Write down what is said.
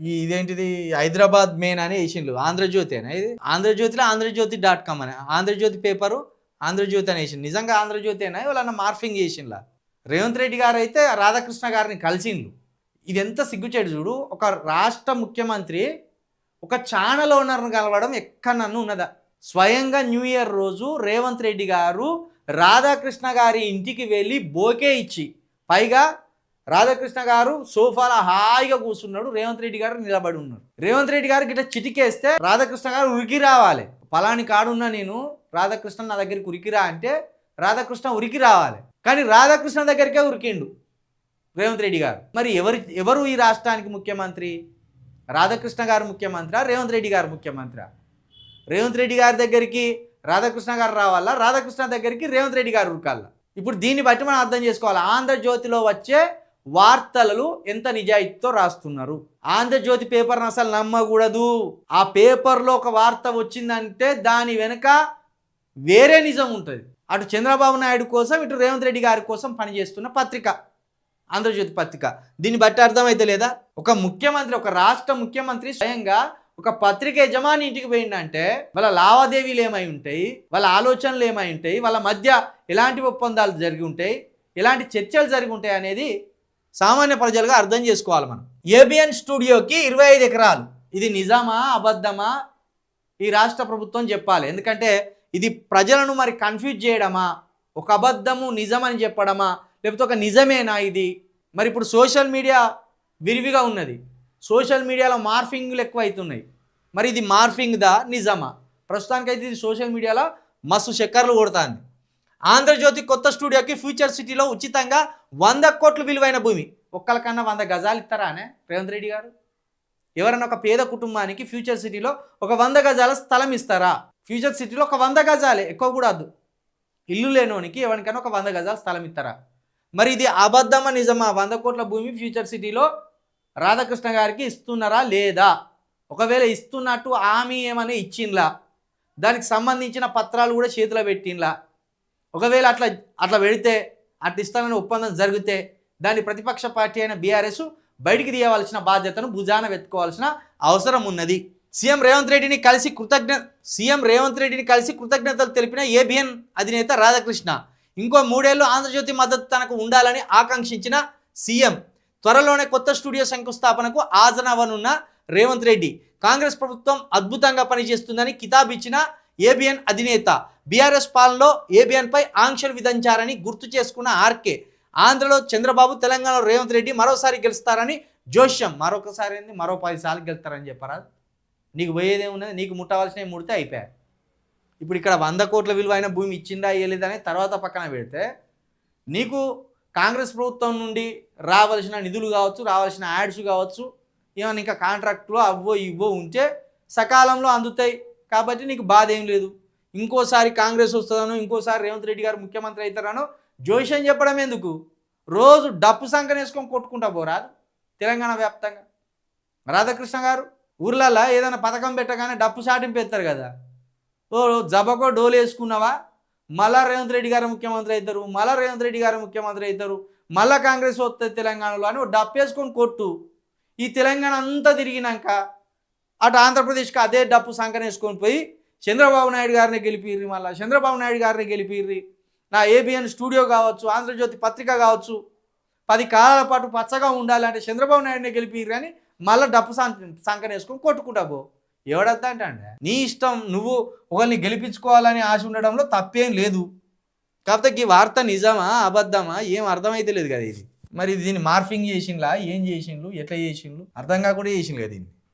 ఇదేంటిది హైదరాబాద్ మెయిన్ అని వేసిండ్రు. ఆంధ్రజ్యోతేనా ఇది? ఆంధ్రజ్యోతిలో ఆంధ్రజ్యోతి.com అని ఆంధ్రజ్యోతి పేపరు ఆంధ్రజ్యోతి అని వేసిండు. నిజంగా ఆంధ్రజ్యోతేనా వాళ్ళన్న మార్ఫింగ్ చేసిండ్లా? రేవంత్ రెడ్డి గారు అయితే రాధాకృష్ణ గారిని కలిసిండ్రు. ఇది ఎంత సిగ్గుచేటు చూడు. ఒక రాష్ట్ర ముఖ్యమంత్రి ఒక ఛానల్ ఓనర్ను కలవడం ఎక్కడన్నా ఉన్నదా? స్వయంగా న్యూ ఇయర్ రోజు రేవంత్ రెడ్డి గారు రాధాకృష్ణ గారి ఇంటికి వెళ్ళి బోకే ఇచ్చి, పైగా రాధాకృష్ణ గారు సోఫాలో హాయిగా కూర్చున్నాడు, రేవంత్ రెడ్డి గారు నిలబడి ఉన్నారు. రేవంత్ రెడ్డి గారు గిట్ట చిటికేస్తే రాధాకృష్ణ గారు ఉరికి రావాలి. పలాని కాడున్నా నేను, రాధాకృష్ణ నా దగ్గరికి ఉరికిరా అంటే రాధాకృష్ణ ఉరికి రావాలి. కానీ రాధాకృష్ణ దగ్గరికే ఉరికిండు రేవంత్ రెడ్డి గారు. మరి ఎవరు ఈ రాష్ట్రానికి ముఖ్యమంత్రి? రాధాకృష్ణ గారు ముఖ్యమంత్రి, రేవంత్ రెడ్డి గారు ముఖ్యమంత్రి? రేవంత్ రెడ్డి గారి దగ్గరికి రాధాకృష్ణ గారు రావాలా, రాధాకృష్ణ దగ్గరికి రేవంత్ రెడ్డి గారు ఉరకాలా? ఇప్పుడు దీన్ని బట్టి మనం అర్థం చేసుకోవాలి. ఆంధ్రజ్యోతిలో వచ్చే వార్తలు ఎంత నిజాయితీతో రాస్తున్నారు. ఆంధ్రజ్యోతి పేపర్ని అసలు నమ్మకూడదు. ఆ పేపర్లో ఒక వార్త వచ్చిందంటే దాని వెనుక వేరే నిజం ఉంటుంది. అటు చంద్రబాబు నాయుడు కోసం, ఇటు రేవంత్ రెడ్డి గారి కోసం పనిచేస్తున్న పత్రిక ఆంధ్రజ్యోతి పత్రిక. దీన్ని బట్టి అర్థమైతే లేదా? ఒక ముఖ్యమంత్రి, ఒక రాష్ట్ర ముఖ్యమంత్రి స్వయంగా ఒక పత్రిక యజమాని ఇంటికి పోయిందంటే వాళ్ళ లావాదేవీలు ఏమై ఉంటాయి, వాళ్ళ ఆలోచనలు ఏమై ఉంటాయి, వాళ్ళ మధ్య ఎలాంటి ఒప్పందాలు జరిగి ఉంటాయి, ఎలాంటి చర్చలు జరిగి ఉంటాయి అనేది సామాన్య ప్రజలుగా అర్థం చేసుకోవాలి మనం. ఏబిఎన్ స్టూడియోకి 25 ఎకరాలు. ఇది నిజమా అబద్ధమా ఈ రాష్ట్ర ప్రభుత్వం చెప్పాలి. ఎందుకంటే ఇది ప్రజలను మరి కన్ఫ్యూజ్ చేయడమా, ఒక అబద్ధము నిజమని చెప్పడమా, లేకపోతే ఒక నిజమేనా ఇది? మరి ఇప్పుడు సోషల్ మీడియా విరివిగా ఉన్నది. సోషల్ మీడియాలో మార్ఫింగ్లు ఎక్కువ అవుతున్నాయి. మరి ఇది మార్ఫింగ్దా నిజమా? ప్రస్తుతానికైతే ఇది సోషల్ మీడియాలో మస్తు చక్కర్లు కొడుతుంది. ఆంధ్రజ్యోతి కొత్త స్టూడియోకి ఫ్యూచర్ సిటీలో ఉచితంగా 100 కోట్ల విలువైన భూమి. ఒక్కరికన్నా 100 గజాలు ఇస్తారా అనే రేవంత్ రెడ్డి గారు? ఎవరైనా ఒక పేద కుటుంబానికి ఫ్యూచర్ సిటీలో ఒక 100 గజాల స్థలం ఇస్తారా? ఫ్యూచర్ సిటీలో ఒక 100 గజాలే, ఎక్కువ కూడా వద్దు. ఇల్లు లేనోనికి ఎవరికైనా ఒక 100 గజాల స్థలం ఇస్తారా? మరి ఇది అబద్ధమా నిజమా? 100 కోట్ల భూమి ఫ్యూచర్ సిటీలో రాధాకృష్ణ గారికి ఇస్తున్నారా లేదా? ఒకవేళ ఇస్తున్నట్టు హామీ ఏమని ఇచ్చిండ్లా? దానికి సంబంధించిన పత్రాలు కూడా చేతిలో పెట్టిండ్లా? ఒకవేళ అట్లా పెడితే, అట్లా ఇస్తానని ఒప్పందం జరిగితే దాని ప్రతిపక్ష పార్టీ అయిన బీఆర్ఎస్ బయటికి తీయవలసిన బాధ్యతను భుజాన వెతుకోవాల్సిన అవసరం ఉన్నది. సీఎం రేవంత్ రెడ్డిని కలిసి కృతజ్ఞతలు తెలిపిన ఏబిఎన్ అధినేత రాధాకృష్ణ. ఇంకో 3 ఏళ్ళు ఆంధ్రజ్యోతి మద్దతు తనకు ఉండాలని ఆకాంక్షించిన సీఎం. త్వరలోనే కొత్త స్టూడియో శంకుస్థాపనకు హాజరవనున్న రేవంత్ రెడ్డి. కాంగ్రెస్ ప్రభుత్వం అద్భుతంగా పనిచేస్తుందని కితాబ్ ఇచ్చిన ఏబిఎన్ అధినేత బీఆర్ఎస్ పాలనలో ఏబిఎన్పై ఆంక్షలు విధించారని గుర్తు చేసుకున్న ఆర్కే. ఆంధ్రలో చంద్రబాబు, తెలంగాణలో రేవంత్ రెడ్డి మరోసారి గెలుస్తారని జోష్యం. మరొకసారి ఏంది, మరో 10 సార్లు గెలుస్తారని చెప్పరా? నీకు పోయేదేమున్నది? నీకు ముట్టవలసినవి ముడితే అయిపోయాయి. ఇప్పుడు ఇక్కడ 100 కోట్ల విలువైన భూమి ఇచ్చిందా ఇవ్వలేదని తర్వాత పక్కన పెడితే, నీకు కాంగ్రెస్ ప్రభుత్వం నుండి రావాల్సిన నిధులు కావచ్చు, రావాల్సిన యాడ్స్ కావచ్చు, ఏమైనా ఇంకా కాంట్రాక్టులు అవ్వో ఇవ్వో ఉంటే సకాలంలో అందుతాయి. కాబట్టి నీకు బాధ ఏం లేదు. ఇంకోసారి కాంగ్రెస్ వస్తుందనో, ఇంకోసారి రేవంత్ రెడ్డి గారు ముఖ్యమంత్రి అవుతారనో జోష్యం చెప్పడం ఎందుకు? రోజు డప్పు సంకన వేసుకొని కొట్టుకుంటా పోరాదు తెలంగాణ వ్యాప్తంగా. రాధాకృష్ణ గారు ఊర్లలో ఏదైనా పథకం పెట్టగానే డప్పు సాటింపు ఎత్తారు కదా. ఓ జబకో డోలు వేసుకున్నావా, మళ్ళా రేవంత్ రెడ్డి గారు ముఖ్యమంత్రి అవుతారు, మళ్ళా రేవంత్ రెడ్డి గారు ముఖ్యమంత్రి అవుతారు, మళ్ళా కాంగ్రెస్ వస్తుంది తెలంగాణలో అని డప్పు వేసుకొని కొట్టు. ఈ తెలంగాణ అంతా తిరిగినాక అటు ఆంధ్రప్రదేశ్కి అదే డప్పు సంకన వేసుకొని పోయి చంద్రబాబు నాయుడు గారిని గెలిపిర్రి, మళ్ళీ చంద్రబాబు నాయుడు గారిని గెలిపిర్రి. నా ఏబిఎన్ స్టూడియో కావచ్చు, ఆంధ్రజ్యోతి పత్రిక కావచ్చు, 10 కాలాల పాటు పచ్చగా ఉండాలంటే చంద్రబాబు నాయుడిని గెలిపిర్రి అని మళ్ళీ డప్పు సంకన వేసుకొని కొట్టుకుంటా పో. ఎవడద్దా అంటే నీ ఇష్టం. నువ్వు ఒకరిని గెలిపించుకోవాలని ఆశ ఉండడంలో తప్పేం లేదు. కాకపోతే ఈ వార్త నిజమా అబద్ధమా ఏం అర్థమైతే లేదు కదా ఇది. మరి దీన్ని మార్ఫింగ్ చేసిండ్లా, ఏం చేసిండ్లు, ఎట్లా చేసిండ్లు అర్థం కాకుండా చేసిండ్లు కదా దీన్ని.